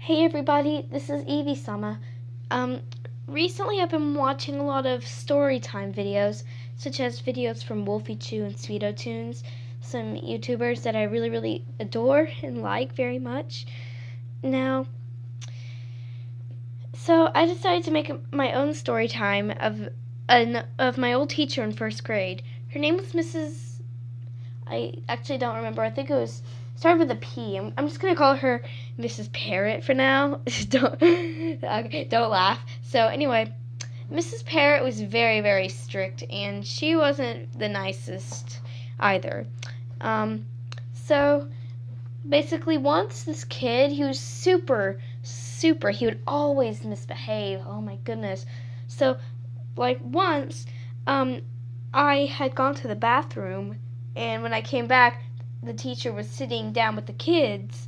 Hey everybody, this is Evie Sama. Um, Recently I've been watching a lot of Storytime videos, such as videos from Wolfie Chew and Sweeto Tunes, some YouTubers that I really adore and like very much. Now, so I decided to make my own Storytime of my old teacher in first grade. Her name was Mrs. I actually don't remember. I think it was started with a P. I'm just gonna call her Mrs. Parrot for now. Don't laugh. So anyway, Mrs. Parrot was very strict, and she wasn't the nicest either. Um, so basically, once this kid, he was super. He would always misbehave. Oh my goodness. So like once, I had gone to the bathroom, and when I came back, the teacher was sitting down with the kids,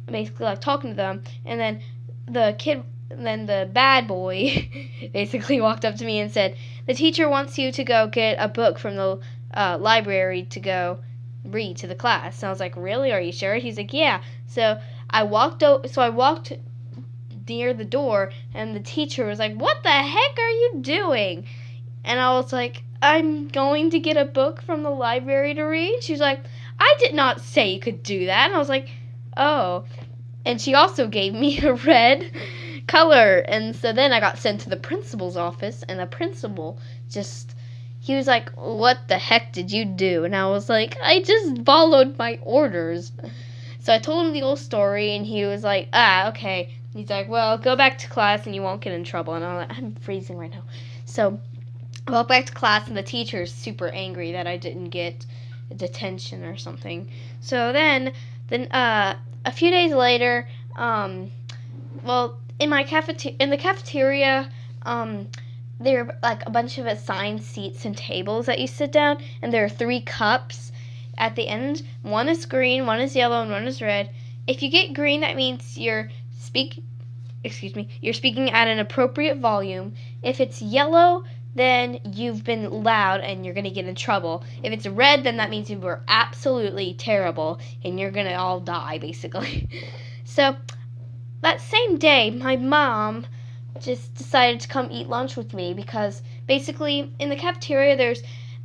basically like talking to them, and then the bad boy basically walked up to me and said, "The teacher wants you to go get a book from the library to go read to the class." And I was like, "Really? Are you sure?" He's like, "Yeah." So I walked near the door, and the teacher was like, "What the heck are you doing?" And I was like, "I'm going to get a book from the library to read." She's like, "I did not say you could do that." And I was like, "Oh." And she also gave me a red color. And so then I got sent to the principal's office, and the principal he was like, "What the heck did you do?" And I was like, "I just followed my orders." So I told him the whole story, and he was like, "Okay." He's like, "Well, go back to class and you won't get in trouble." And I'm like, I'm freezing right now. So I walked back to class, and the teacher is super angry that I didn't get detention or something. So then a few days later, in the cafeteria, there are like a bunch of assigned seats and tables that you sit down, and there are 3 cups at the end. One is green, one is yellow, and one is red. If you get green, that means you're speaking at an appropriate volume. If it's yellow, then you've been loud and you're going to get in trouble. If it's red, then that means you were absolutely terrible and you're going to all die, basically. So that same day, my mom just decided to come eat lunch with me, because basically in the cafeteria,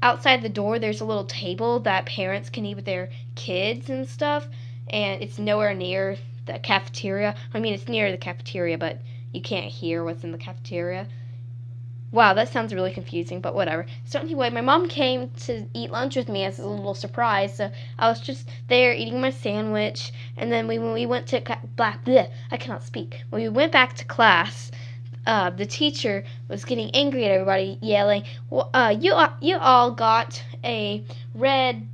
outside the door, there's a little table that parents can eat with their kids and stuff, and it's nowhere near the cafeteria. I mean, it's near the cafeteria, but you can't hear what's in the cafeteria. Wow, that sounds really confusing, but whatever. So anyway, my mom came to eat lunch with me as a little surprise. So I was just there eating my sandwich, and then when we went to I cannot speak. When we went back to class, the teacher was getting angry at everybody, yelling, "You all got a red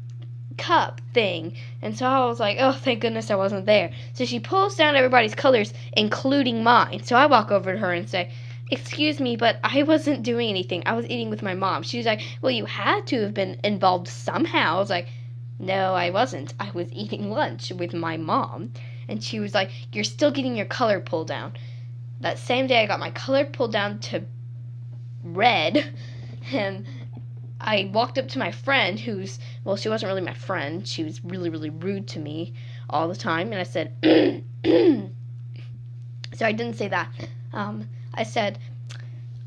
cup thing." And so I was like, "Oh, thank goodness I wasn't there." So she pulls down everybody's colors, including mine. So I walk over to her and say, "Excuse me, but I wasn't doing anything. I was eating with my mom." She was like, "Well, you had to have been involved somehow." I was like, "No, I wasn't. I was eating lunch with my mom." And she was like, "You're still getting your color pulled down." That same day, I got my color pulled down to red, and I walked up to my friend, she wasn't really my friend. She was really rude to me all the time, and I said, so I didn't say that. I said,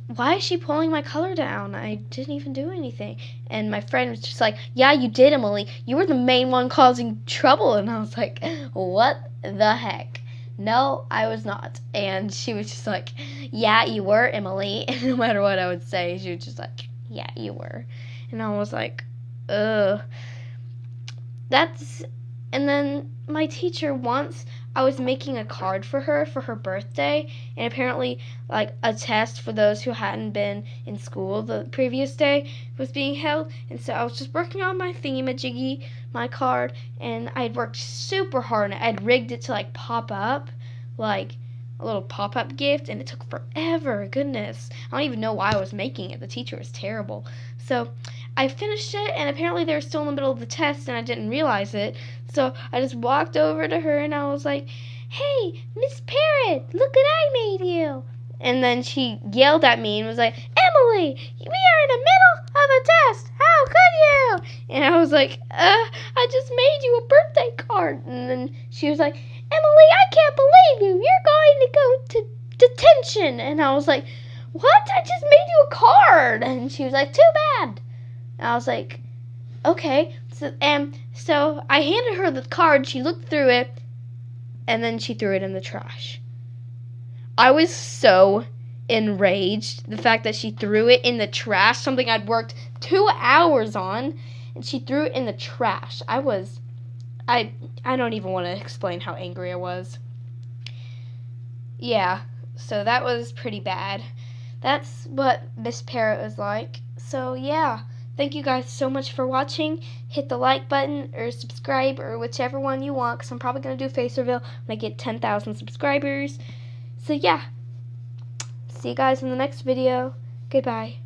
"Why is she pulling my color down? I didn't even do anything." And my friend was just like, "Yeah, you did, Emily. You were the main one causing trouble." And I was like, "What the heck? No, I was not." And she was just like, "Yeah, you were, Emily." And no matter what I would say, she was just like, "Yeah, you were." And I was like, ugh. And then my teacher, once I was making a card for her birthday, and apparently like a test for those who hadn't been in school the previous day was being held, and so I was just working on my thingamajiggy, my card, and I'd worked super hard, and I'd rigged it to like pop up, like a little pop-up gift, and it took forever. Goodness, I don't even know why I was making it. The teacher was terrible. So I finished it, and apparently they were still in the middle of the test, and I didn't realize it. So I just walked over to her, and I was like, "Hey, Miss Parrot, look what I made you." And then she yelled at me and was like, "Emily, we are in the middle of a test. How could you?" And I was like, I just made you a birthday card." And then she was like, "Emily, I can't believe you. You're question. And I was like, what? I just made you a card. And she was like, too bad. And I was like, okay. So I handed her the card. She looked through it, and then she threw it in the trash. I was so enraged. The fact that she threw it in the trash, something I'd worked 2 hours on, and she threw it in the trash. I don't even want to explain how angry I was. Yeah, so that was pretty bad. That's what Miss Parrot was like. So yeah, thank you guys so much for watching. Hit the like button or subscribe or whichever one you want, because I'm probably going to do face reveal when I get 10,000 subscribers. So yeah, see you guys in the next video. Goodbye.